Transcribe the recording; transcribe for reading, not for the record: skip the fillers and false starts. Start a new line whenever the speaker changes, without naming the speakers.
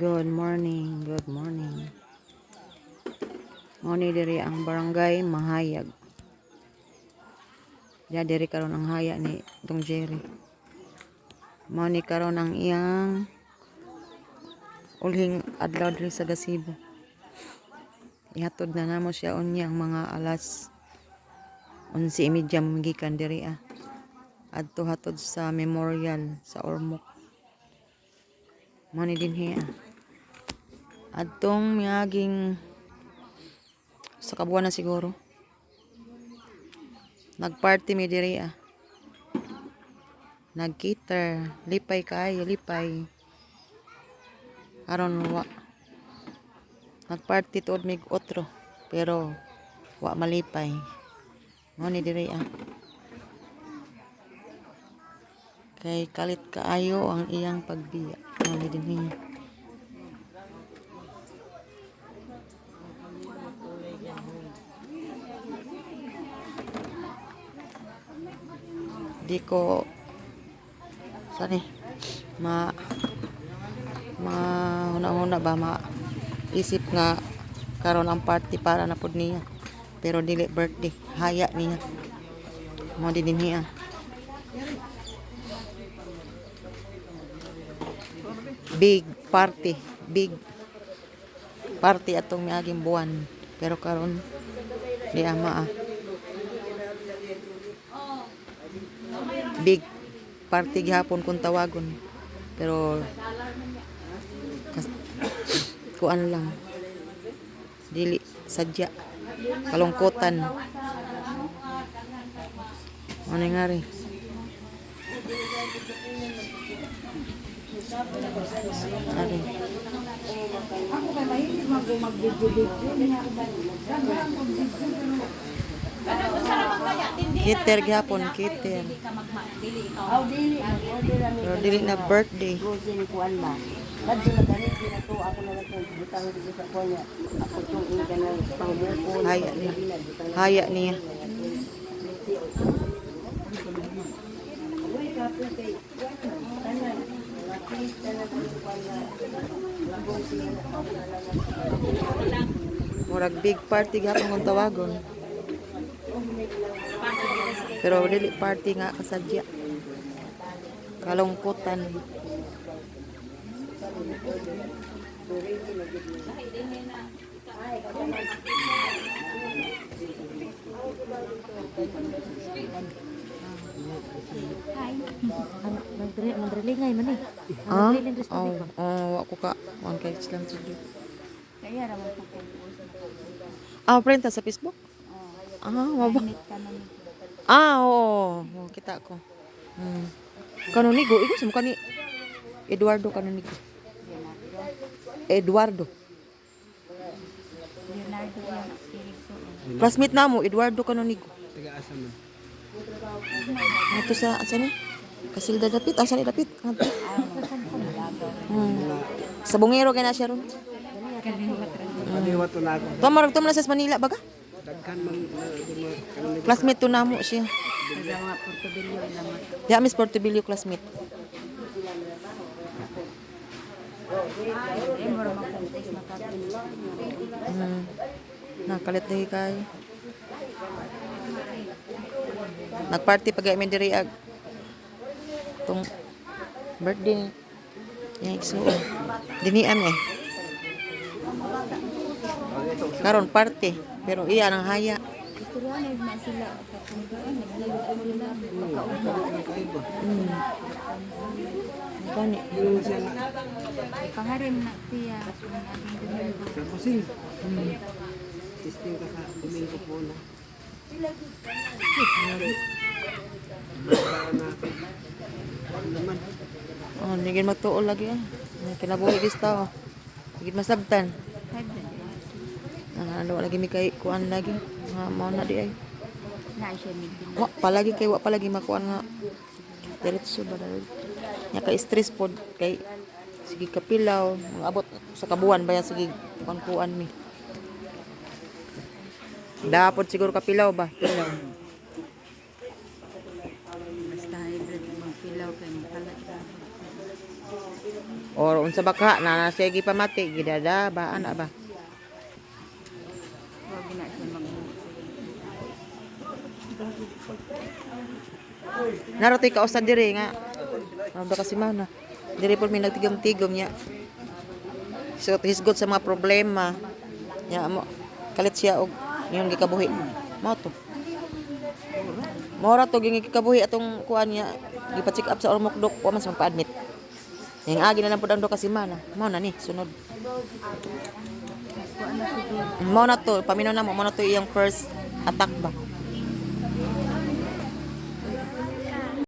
Good morning, good morning. Mo ni diri ang barangay Mahayag. Ya diri karon ang haya ni Dong Jerry. Mo ni karon ang iyang ulhing adlaw diri sa Gasibo. Ihatod na namo siya unyang mga alas 11:30 magikan diri adto hatod sa memorial sa Ormoc. Mo ni dinhi adtong miaging sa kabuan na siguro. Nagparty mi diri Nagkiter, lipay kaayo, lipay. Karon wa nagparty tuod mig otro, pero wa malipay. Mo ni diri Kay kalit kaayo ang iyang pagbiya. Mo ni dinhi. Di ko sani huna-huna ba isip nga karon ang party para na pud niya, pero dili birthday, haya niya. Mo di dinhi big party atong miaging buwan, pero karon di big party gihapon kung tawagon, pero kuan lang, dili sadya, kalungkutan. Ano nga rin kiter gihapon, kiter. Pero dili na birthday. Haya niya. Murag big party gapon kung tawagon. Pero dili party nga kasadya. Kalungkutan.
Magdrilingay man
Ako ka. One kay Islam sige.
Kaya ra mo pagkuus.
Friend sa Facebook? Maba. Oo. Kita ko. Kanonigo, ikaw sa mukha ni Eduardo Kanonigo. Eduardo.
Leonardo
Classmate na mo, Eduardo Kanonigo.
Taga-asa man.
Ato sa ni? Kasilda dapit, asa ni dapit? Sa Bungero kay na siya ron.
Kaliwat to na ako.
Tumarag to na sa Manila baga?
Daghan man
Classmate to na mo siya.
mga Portobilyo ilamat.
Di Miss Portobilio classmate.
Mura magkuus makatin.
Nakalit lagi kay. Nagparty pag mi diri tong birthday yang igsuon. Dinian karon party, pero iya nang haya.
Istorya na sila katunggaan naglayo sila makaubo.
Gani.
Pangarim na siya ang ating Domingo.
Kasi testing ka sa Domingo po na.
Nigin magtuol lagi kinabuhi bista Nigin masabtan. Ano lagi mi kay kuan lagi. Mao na di ay.
Na siya midin.
Wa palagi makuan nga diretso ba dahil nya kay stress pod kay sige kapilaw abot sa kabuan baya sige kuan mi dapat siguro kapilaw ba pilaw
Basta hybrid mga pilaw kay makalat ka.
Or unsa baka na siya gipamati gidada ba ana ba?
Huwag na siya
Narotoy ka usad diri nga. Ano ba kasi mana? Diri po may nagtigom-tigom niya. So hisgot sa mga problema. Ya mo kalit siya og yung gikabuhi. Mao to. Mora to ging gikabuhi atong kuan niya. Gipa-check up sa ormokdok wa man sa pa-admit. Yang agi na lang pud ang do kasi mana. Mao na ni sunod. Mao na to paminaw na mo na to iyang first attack ba.